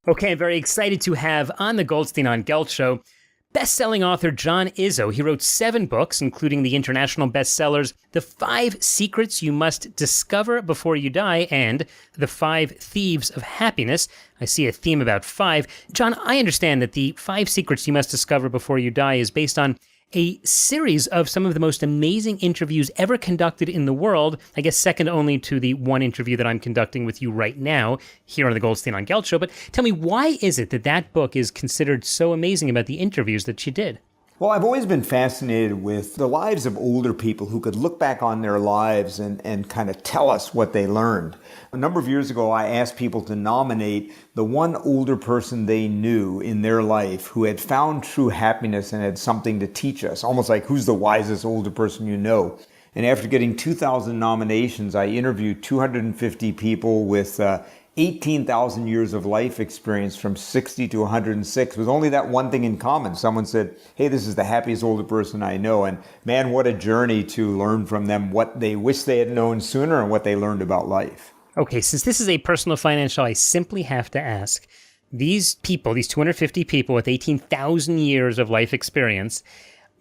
Okay, I'm very excited to have on the Goldstein on Gelt show best-selling author John Izzo. He wrote 7 books, including the international bestsellers The 5 Secrets You Must Discover Before You Die and The 5 Thieves of Happiness. I see a theme about 5. John, I understand that the 5 Secrets You Must Discover Before You Die is based on a series of some of the most amazing interviews ever conducted in the world, I guess second only to the one interview that I'm conducting with you right now here on the Goldstein on Gelt show. But tell me, why is it that that book is considered so amazing about the interviews that you did? Well, I've always been fascinated with the lives of older people who could look back on their lives and kind of tell us what they learned. A number of years ago, I asked people to nominate the one older person they knew in their life who had found true happiness and had something to teach us, almost like who's the wisest older person you know. And after getting 2,000 nominations, I interviewed 250 people with 18,000 years of life experience from 60 to 106 with only that one thing in common. Someone said, hey, this is the happiest older person I know. And man, what a journey to learn from them what they wish they had known sooner and what they learned about life. Okay, since this is a personal finance show, I simply have to ask, these people, these 250 people with 18,000 years of life experience,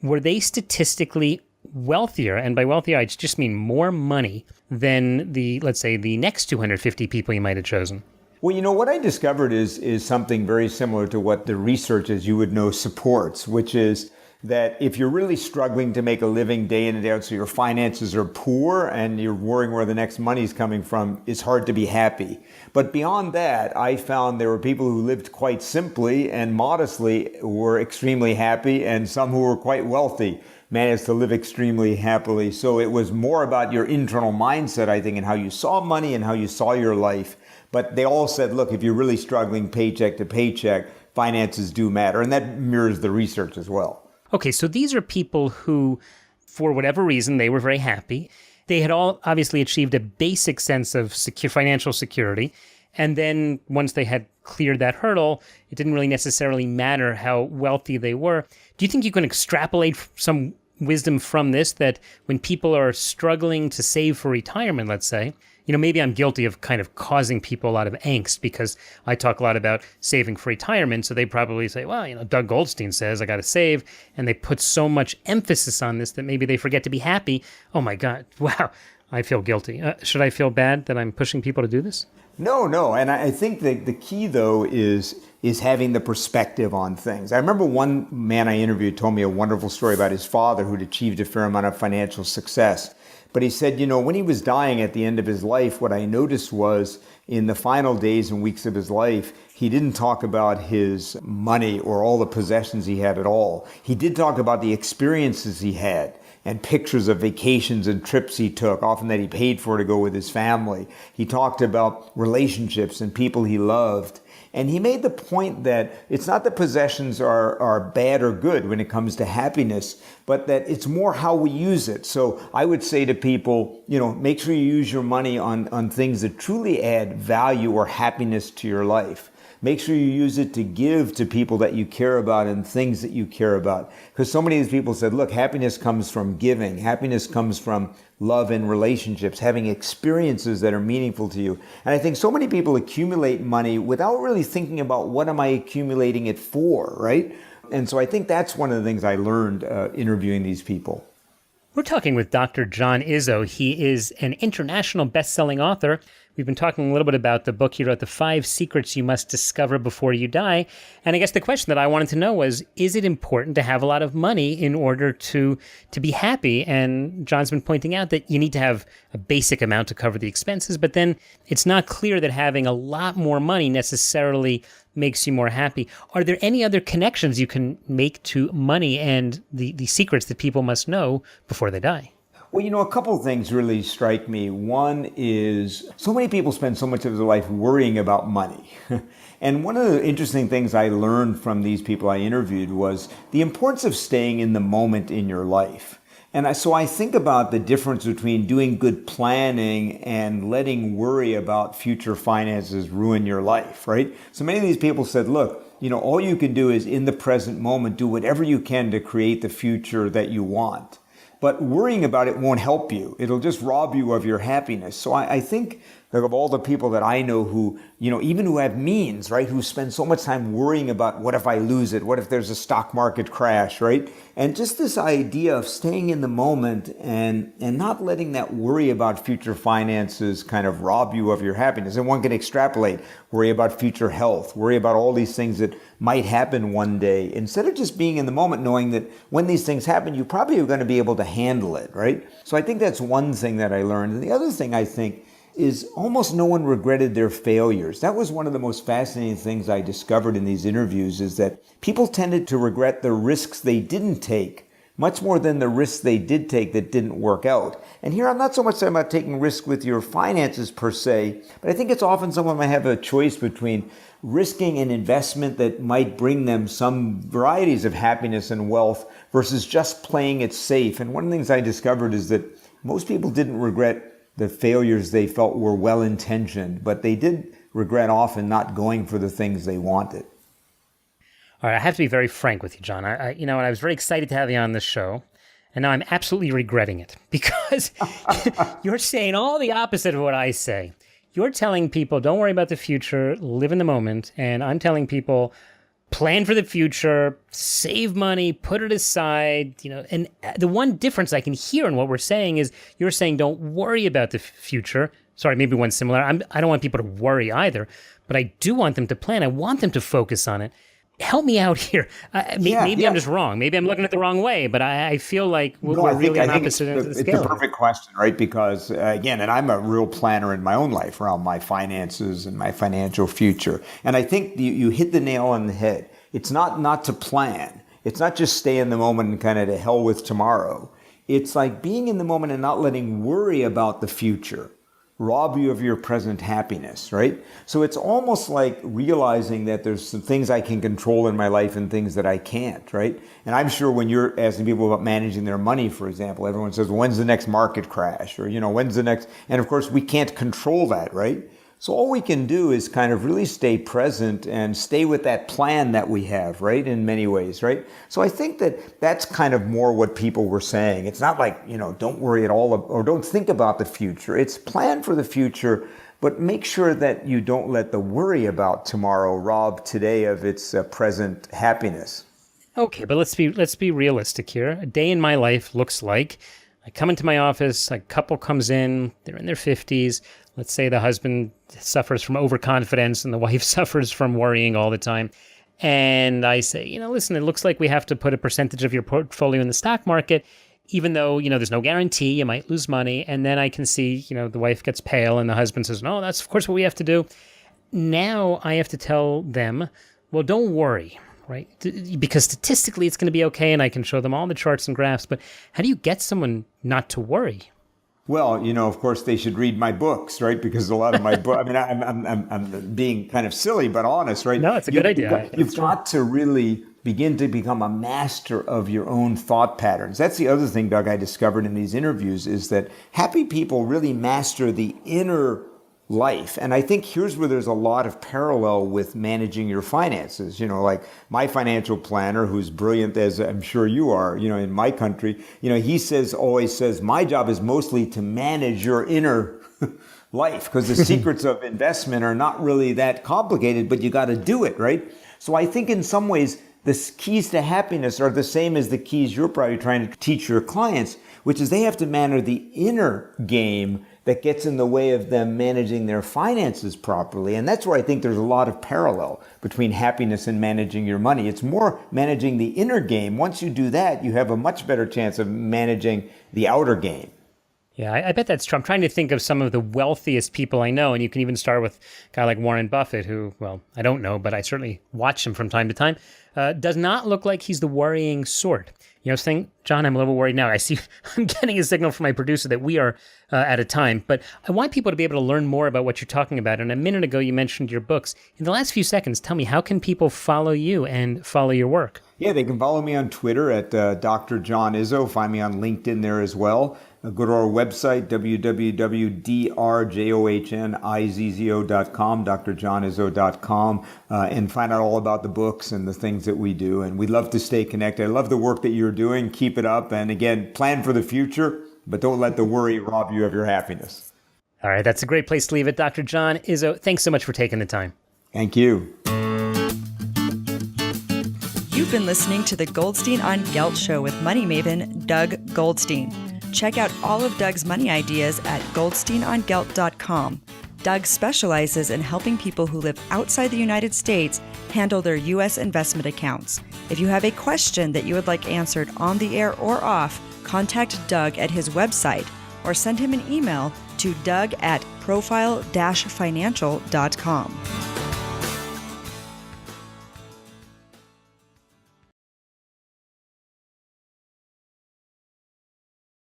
were they statistically wealthier, and by wealthier, I just mean more money than let's say, the next 250 people you might have chosen? Well, you know, what I discovered is something very similar to what the research, as you would know, supports, which is that if you're really struggling to make a living day in and day out, so your finances are poor and you're worrying where the next money's coming from, it's hard to be happy. But beyond that, I found there were people who lived quite simply and modestly were extremely happy, and some who were quite wealthy managed to live extremely happily. So it was more about your internal mindset, I think, and how you saw money and how you saw your life. But they all said, look, if you're really struggling paycheck to paycheck, finances do matter. And that mirrors the research as well. Okay, so these are people who, for whatever reason, they were very happy. They had all obviously achieved a basic sense of financial security. And then once they had cleared that hurdle, it didn't really necessarily matter how wealthy they were. Do you think you can extrapolate some wisdom from this, that when people are struggling to save for retirement, let's say, maybe I'm guilty of kind of causing people a lot of angst because I talk a lot about saving for retirement. So they probably say, well, Doug Goldstein says I got to save. And they put so much emphasis on this that maybe they forget to be happy. Oh my God. Wow. I feel guilty. Should I feel bad that I'm pushing people to do this? No. And I think that the key, though, is having the perspective on things. I remember one man I interviewed told me a wonderful story about his father who'd achieved a fair amount of financial success. But he said, when he was dying at the end of his life, what I noticed was in the final days and weeks of his life, he didn't talk about his money or all the possessions he had at all. He did talk about the experiences he had and pictures of vacations and trips he took, often that he paid for to go with his family. He talked about relationships and people he loved. And he made the point that it's not that possessions are bad or good when it comes to happiness, but that it's more how we use it. So I would say to people, make sure you use your money on things that truly add value or happiness to your life. Make sure you use it to give to people that you care about and things that you care about. Because so many of these people said, look, happiness comes from giving. Happiness comes from love and relationships, having experiences that are meaningful to you. And I think so many people accumulate money without really thinking about what am I accumulating it for, right? And so I think that's one of the things I learned interviewing these people. We're talking with Dr. John Izzo. He is an international best-selling author. We've been talking a little bit about the book he wrote, The 5 Secrets You Must Discover Before You Die. And I guess the question that I wanted to know was, is it important to have a lot of money in order to be happy? And John's been pointing out that you need to have a basic amount to cover the expenses, but then it's not clear that having a lot more money necessarily makes you more happy. Are there any other connections you can make to money and the secrets that people must know before they die? Well, a couple of things really strike me. One is so many people spend so much of their life worrying about money. And one of the interesting things I learned from these people I interviewed was the importance of staying in the moment in your life. And so I think about the difference between doing good planning and letting worry about future finances ruin your life, right? So many of these people said, look, all you can do is in the present moment, do whatever you can to create the future that you want. But worrying about it won't help you. It'll just rob you of your happiness. So I think Like of all the people that I know who, even who have means, right, who spend so much time worrying about what if I lose it? What if there's a stock market crash, right? And just this idea of staying in the moment and not letting that worry about future finances kind of rob you of your happiness. And one can extrapolate, worry about future health, worry about all these things that might happen one day, instead of just being in the moment, knowing that when these things happen, you probably are going to be able to handle it, right? So I think that's one thing that I learned. And the other thing I think is almost no one regretted their failures. That was one of the most fascinating things I discovered in these interviews, is that people tended to regret the risks they didn't take much more than the risks they did take that didn't work out. And here I'm not so much talking about taking risk with your finances per se, but I think it's often someone might have a choice between risking an investment that might bring them some varieties of happiness and wealth versus just playing it safe. And one of the things I discovered is that most people didn't regret the failures they felt were well-intentioned, but they did regret often not going for the things they wanted. All right, I have to be very frank with you, John. I was very excited to have you on this show, and now I'm absolutely regretting it because you're saying all the opposite of what I say. You're telling people, don't worry about the future, live in the moment, and I'm telling people, plan for the future, save money, put it aside, and the one difference I can hear in what we're saying is you're saying don't worry about the future. Sorry, maybe one similar. I don't want people to worry either, but I do want them to plan. I want them to focus on it. Help me out here. Maybe I'm just wrong. Maybe I'm looking at it the wrong way, but I feel like we're really on opposite ends of the scale. It's a perfect question, right? Because again, and I'm a real planner in my own life around my finances and my financial future. And I think you hit the nail on the head. It's not to plan. It's not just stay in the moment and kind of to hell with tomorrow. It's like being in the moment and not letting worry about the future rob you of your present happiness, right? So it's almost like realizing that there's some things I can control in my life and things that I can't, right? And I'm sure when you're asking people about managing their money, for example, everyone says, when's the next market crash? Or, when's the next? And of course, we can't control that, right? So all we can do is kind of really stay present and stay with that plan that we have, right? In many ways, right? So I think that that's kind of more what people were saying. It's not like, don't worry at all or don't think about the future. It's plan for the future, but make sure that you don't let the worry about tomorrow rob today of its present happiness. Okay, but let's be realistic here. A day in my life looks like I come into my office, a couple comes in, they're in their 50s. Let's say the husband suffers from overconfidence and the wife suffers from worrying all the time. And I say, listen, it looks like we have to put a percentage of your portfolio in the stock market, even though, there's no guarantee, you might lose money. And then I can see, the wife gets pale and the husband says, no, that's of course what we have to do. Now I have to tell them, well, don't worry. Right? Because statistically it's going to be okay and I can show them all the charts and graphs, but how do you get someone not to worry? Well, of course they should read my books, right? Because a lot of my book, I'm being kind of silly, but honest, right? No, it's a good idea. You've got to really begin to become a master of your own thought patterns. That's the other thing, Doug, I discovered in these interviews is that happy people really master the inner life. And I think here's where there's a lot of parallel with managing your finances. Like my financial planner, who's brilliant as I'm sure you are, in my country, he always says, my job is mostly to manage your inner life because the secrets of investment are not really that complicated, but you got to do it, right? So I think in some ways, the keys to happiness are the same as the keys you're probably trying to teach your clients, which is they have to manage the inner game that gets in the way of them managing their finances properly. And that's where I think there's a lot of parallel between happiness and managing your money. It's more managing the inner game. Once you do that, you have a much better chance of managing the outer game. Yeah, I bet that's true. I'm trying to think of some of the wealthiest people I know, and you can even start with a guy like Warren Buffett, who, well, I don't know, but I certainly watch him from time to time. Does not look like he's the worrying sort. Saying, John, I'm a little worried now. I see I'm getting a signal from my producer that we are at a time, but I want people to be able to learn more about what you're talking about. And a minute ago, you mentioned your books. In the last few seconds, tell me, how can people follow you and follow your work? Yeah, they can follow me on Twitter at Dr. John Izzo. Find me on LinkedIn there as well. Go to our website, www.drjohnizzo.com, drjohnizzo.com, and find out all about the books and the things that we do. And we'd love to stay connected. I love the work that you're doing. Keep it up. And again, plan for the future, but don't let the worry rob you of your happiness. All right, that's a great place to leave it. Dr. John Izzo, thanks so much for taking the time. Thank you. You've been listening to the Goldstein on Gelt Show with money maven Doug Goldstein. Check out all of Doug's money ideas at goldsteinongelt.com. Doug specializes in helping people who live outside the United States handle their U.S. investment accounts. If you have a question that you would like answered on the air or off, contact Doug at his website or send him an email to doug@profile-financial.com.